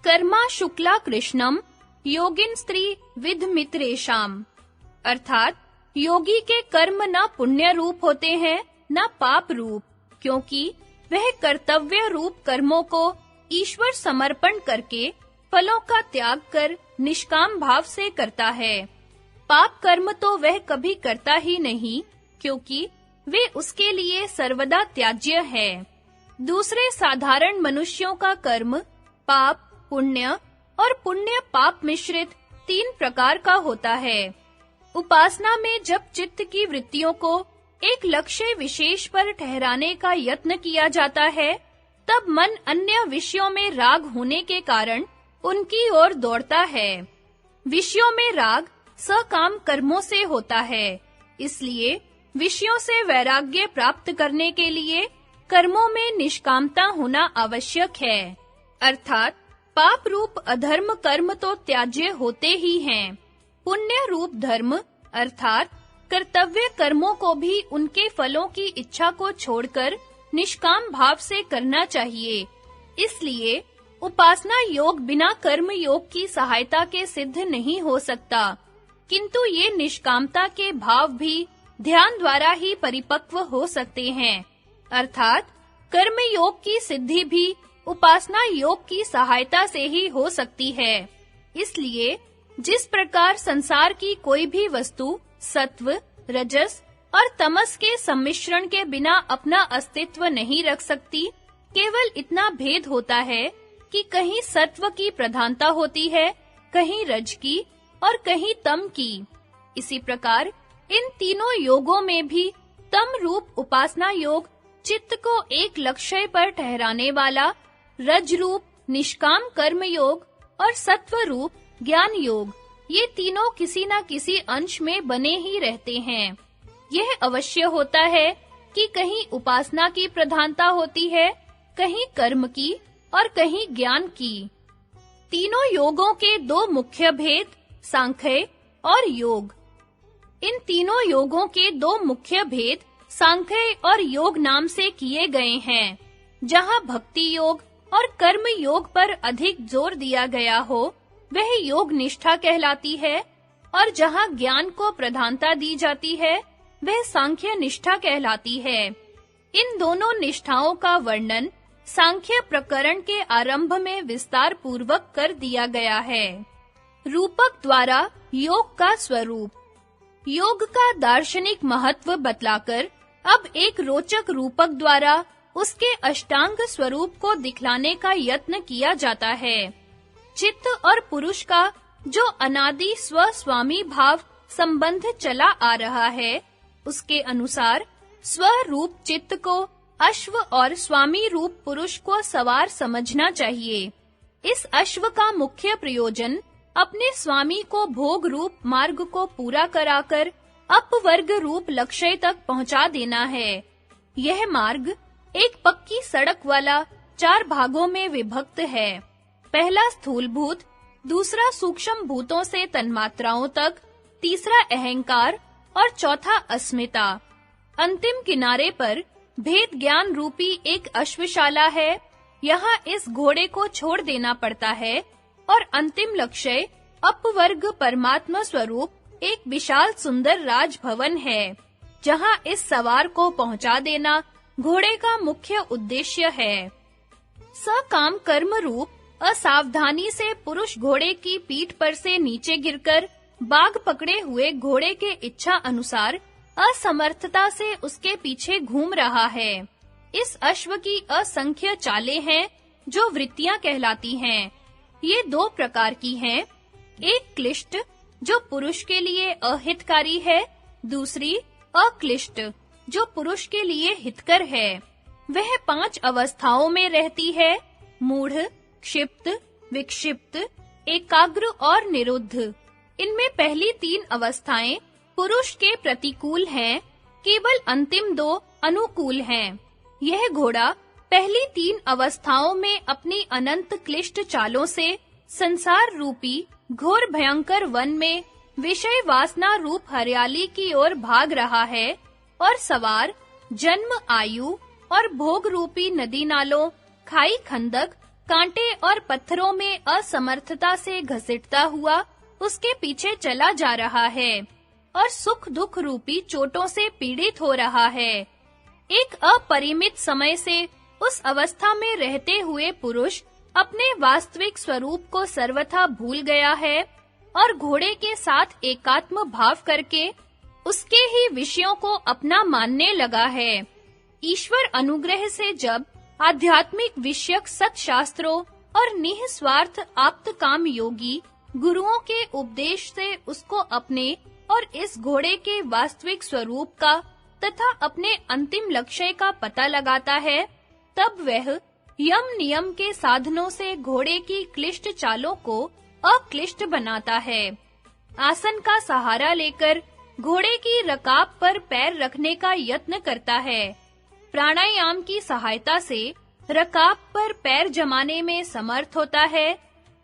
कर्मा शुक्ला कृष्णम योगिन स्त्री विध मित्रेशाम। अर्थात योगी के कर्म न पुण्य रूप होते हैं न पाप रूप, क्योंकि वह कर्तव्य रूप कर्मों को ईश्वर समर्पण करके फलों का त्याग कर निष्काम भाव से करता है। पाप कर्म तो वह कभी करता ही नहीं, क्योंकि वे उसके लिए सर्वदा त्याज्य है। दूसरे साधारण मनुष्यों का कर्म पाप, पुण्य और पुण्य पाप मिश्रित 3 प्रकार का होता है। उपासना में जब चित्त की वृत्तियों को एक लक्ष्य विशेष पर ठहराने का यत्न किया जाता है, तब मन अन्य विषयों में राग होने के कारण उनकी ओर दौड़ता है। विषयों में राग सकाम कर्मों से होता है, इसलिए विषयों से वैराग्य प्राप्त करने के लिए कर्मों में निष्कामता होना आवश्यक है। अर्थात पाप रूप अधर्म कर्म तो त्याज्य होते ही हैं। पुण्य रूप धर्म अर्थात कर्तव्य कर्मों को भी उनके फलों की इच्छा को छोड़कर निष्काम भाव से करना चाहिए। इसलिए उपासना योग बिना कर्म योग की सहायता के सिद्ध नहीं हो सकता, किंतु ये निष्कामता के भाव भी ध्यान द्वारा ही परिपक्व हो सकते हैं। अर्थात कर्म योग की सिद्धि भी उपासना योग की सहायता से ही हो सकती है। इसलिए जिस प्रकार संसार की कोई भी वस्तु सत्व, रजस और तमस के सम्मिश्रण के बिना अपना अस्तित्व नहीं रख सकती, केवल इतना भेद होता है कि कहीं सत्व की प्रधानता होती है, कहीं रज की और कहीं तम की। इसी प्रकार इन तीनों योगों में भी तम रूप उपासना योग चित्त को एक लक्ष्य पर ठहराने वाला, रज रूप निष्काम कर्म योग और सत्व रूप ज्ञान योग, ये तीनों किसी न किसी अंश में बने ही रहते हैं। यह अवश्य होता है कि कहीं उपासना की प्रधानता होती है, कहीं कर्म की और कहीं ज्ञान की। तीनों योगों के 2 मुख्य भेद सांख्य और योग। इन तीनों योगों के 2 मुख्य भेद सांख्य और योग नाम से किए गए हैं। जहाँ भक्ति योग और कर्म योग पर अधिक जोर दिया गया हो, वह योग निष्ठा कहलाती है, और जहाँ ज्ञान को प्रधानता दी जाती है, वह सांख्य निष्ठा कहलाती है। इन दोनों निष्ठाओं का वर्णन सांख्य प्रकरण के आरंभ में विस्तार पूर्वक कर दिया गया है। रूपक द्वारा योग का स्वरूप। योग का दार्शनिक महत्व बतलाकर अब एक रोचक रूपक द्वारा उसके अष्टांग स्वरूप को दिखलाने का यत्न किया जाता है। चित्त और पुरुष का जो अनादि स्व-स्वामी भाव संबंध चला आ रहा है, उसके अनुसार स्वरूप चित्त को अश्व और स्वामी रूप पुरुष को सवार समझना चाहिए। इस अश्व का मुख्य प्रयोजन अपने स्वामी को भोग रूप मार्ग को पूरा कराकर अपवर्ग रूप लक्ष्य तक पहुंचा देना है। यह मार्ग एक पक्की सड़क वाला 4 भागों में विभक्त है। पहला स्थूलभूत, दूसरा सूक्ष्म भूतों से तन्मात्राओं तक, तीसरा अहंकार और चौथा अस्मिता। अंतिम किनारे पर भेद ज्ञान रूपी एक अश्वशाला है। यहाँ इस घोड़े को छोड़ देना पड़ता है और अंतिम लक्ष्य अपवर्ग परमात्मा स्वरूप एक विशाल सुंदर राजभवन है, जहाँ इस सवार को पहुंचा देना घोड़े का मुख्य उद्देश्य है। सकाम कर्म रूप असावधानी से पुरुष घोड़े की पीठ पर से नीचे गिरकर बाग पकड़े हुए घोड़े के इच्छा अनुसार असमर्थता से उसके पीछे घूम रहा है। इस अश्व की असंख्य चालें हैं जो वृत्तियां कहलाती हैं। ये 2 प्रकार की हैं। एक क्लिष्ट जो पुरुष के लिए अहितकारी है, दूसरी अक्लिष्ट जो पुरुष के लिए हितकर है। वह 5 अवस्थाओं में रहती है: मूढ़, क्षिप्त, विक्षिप्त, एकाग्र और निरुद्ध। इनमें पहली 3 अवस्थाएं पुरुष के प्रतिकूल हैं, केवल अंतिम 2 अनुकूल हैं। यह घोड़ा पहली 3 अवस्थाओं में अपनी अनंत क्लिष्ट चालों से संसार रूपी घोर भयंकर वन में विषय वासना रूप हरियाली की ओर भाग रहा है, और सवार जन्म, आयु और भोग रूपी नदी नालों, खाई खंदक कांटे और पत्थरों में असमर्थता से घसीटता हुआ उसके पीछे चला जा रहा है और सुख दुख रूपी चोटों से पीड़ित हो रहा है। एक अपरिमित समय से उस अवस्था में रहते हुए पुरुष अपने वास्तविक स्वरूप को सर्वथा भूल गया है और घोड़े के साथ एकात्म भाव करके उसके ही विषयों को अपना मानने लगा है। ईश्वर अनुग्रह से जब आध्यात्मिक विषयक सत्शास्त्रों और निःस्वार्थ आप्तकाम योगी गुरुओं के उपदेश से उसको अपने और इस घोड़े के वास्तविक स्वरूप का तथा अपने अंतिम लक्ष्य का पता लगाता है, तब वह यम नियम के साधनों से घोड़े की क्लिष्ट चालों को अक्लिष्ट बनाता है। आसन का सहारा लेकर घोड़े की रकाब पर पैर रखने का यत्न करता है। प्राणायाम की सहायता से रकाब पर पैर जमाने में समर्थ होता है।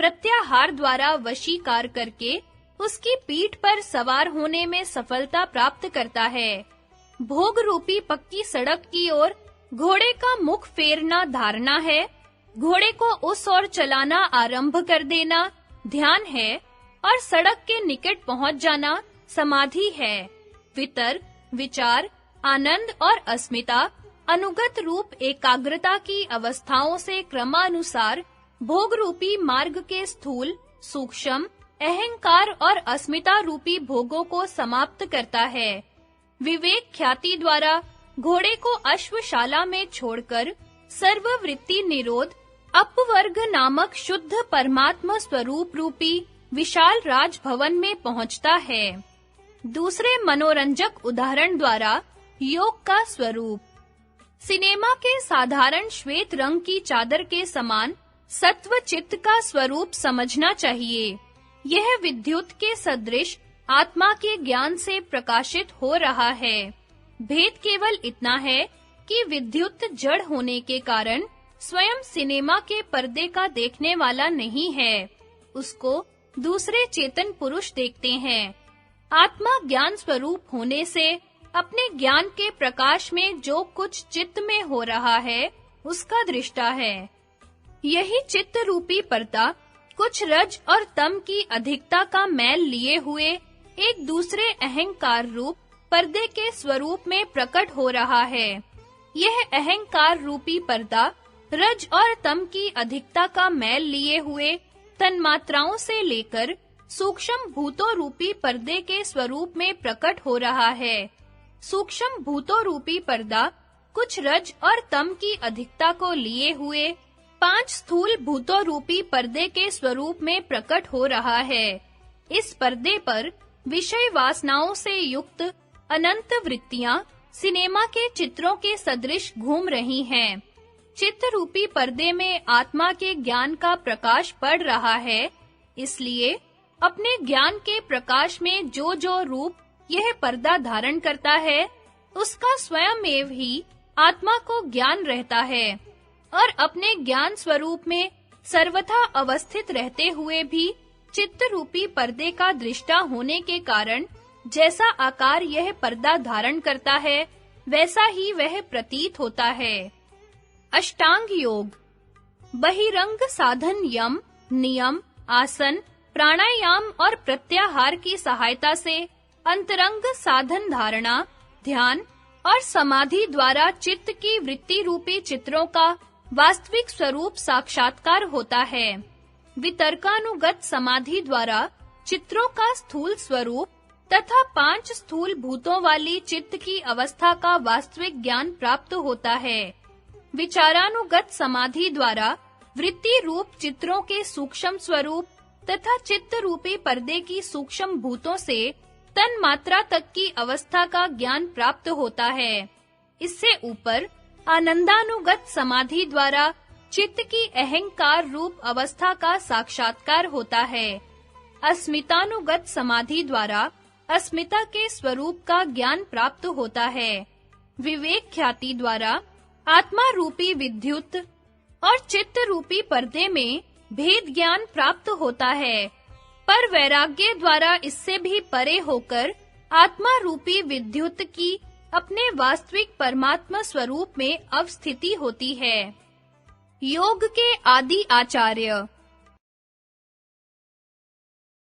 प्रत्याहार द्वारा वशीकार करके उसकी पीठ पर सवार होने में सफलता प्राप्त करता है। भोग रूपी पक्की सड़क की ओर घोड़े का मुख फेरना धारणा है। घोड़े को उस ओर चलाना आरंभ कर देना ध्यान है और सड़क के निकट पहुंच जाना समाधि है। वितर्क, विचार, आनंद और अस्मिता अनुगत रूप एकाग्रता की अवस्थाओं से क्रमानुसार भोग रूपी मार्ग के स्थूल, सूक्ष्म, अहंकार और अस्मिता रूपी भोगों को समाप्त करता है। विवेक ख्याति द्वारा घोड़े को अश्वशाला में छोड़कर सर्ववृत्ति निरोध अपवर्ग नामक शुद्ध परमात्मा स्वरूप रूपी विशाल राजभवन में पहुंचता है। दूसरे मनोरंजक उदाहरण द्वारा योग का स्वरूप। सिनेमा के साधारण श्वेत रंग की चादर के समान सत्व चित्त का स्वरूप समझना चाहिए। यह विद्युत के सदृश आत्मा के ज्ञान से प्रकाशित हो रहा है। भेद केवल इतना है कि विद्युत जड़ होने के कारण स्वयं सिनेमा के पर्दे का देखने वाला नहीं है, उसको दूसरे चेतन पुरुष देखते हैं। आत्मा ज्ञान स्वरूप होने से अपने ज्ञान के प्रकाश में जो कुछ चित्त में हो रहा है, उसका दृष्टा है। यही चित्त रूपी पर्दा कुछ रज और तम की अधिकता का मैल लिए हुए एक दूसरे अहंकार रूप पर्दे के स्वरूप में प्रकट हो रहा है। यह अहंकार रूपी पर्दा रज और तम की अधिकता का मैल लिए हुए तन्मात्राओं से लेकर सूक्ष्म भूतों रूपी पर्दे के स्वरूप में प्रकट हो रहा है। सूक्ष्म भूतों रूपी पर्दा कुछ रज और तम की अधिकता को लिए हुए 5 स्थूल भूतों रूपी पर्दे के स्वरूप में प्रकट हो रहा है। इस पर्दे पर विषय वासनाओं से युक्त अनंत वृत्तियां सिनेमा के चित्रों के सदृश घूम रही हैं। चित्त रूपी पर्दे में आत्मा के ज्ञान का प्रकाश पड़ रहा है, इसलिए अपने ज्ञान के प्रकाश में जो रूप यह पर्दा धारण करता है, उसका स्वयं ही आत्मा को ज्ञान रहता है और अपने ज्ञान स्वरूप में सर्वथा अवस्थित रहते हुए भी चित्त रूपी पर्दे का दृष्टा होने के कारण जैसा आकार यह पर्दा धारण करता है, वैसा ही वह प्रतीत होता है। अष्टांग योग। बहिरंग साधन यम, नियम, आसन, प्राणायाम और प्रत्याहार की सहायता से अंतरंग साधन धारणा, ध्यान और समाधि द्वारा चित्त की वृत्ति रूपी चित्रों का वास्तविक स्वरूप साक्षात्कार होता है। वितर्कानुगत समाधि द्वारा चित्रों का स्थूल स्वरूप तथा 5 स्थूल भूतों वाली चित्त की अवस्था का वास्तविक ज्ञान प्राप्त होता है। विचारानुगत समाधि द्वारा वृत्ति रूप चित्रों के सूक्ष्म स्वरूप तथा चित्त रूपी पर्दे की सूक्ष्म भूतों से तन मात्रा तक की अवस्था का ज्ञान प्राप्त होता है। इससे ऊपर आनंदानुगत समाधि द्वारा चित्त की अहंकार रूप अवस्था का साक्षात्कार होता है। अस्मितानुगत समाधि द्वारा अस्मिता के स्वरूप का ज्ञान प्राप्त होता है। विवेक ख्याति द्वारा आत्मा रूपी विद्युत और चित्त रूपी पर्दे में भेद ज्ञान प्राप्त होता है, पर वैराग्य द्वारा इससे भी परे होकर आत्मा रूपी विद्युत की अपने वास्तविक परमात्मा स्वरूप में अवस्थिति होती है। योग के आदि आचार्य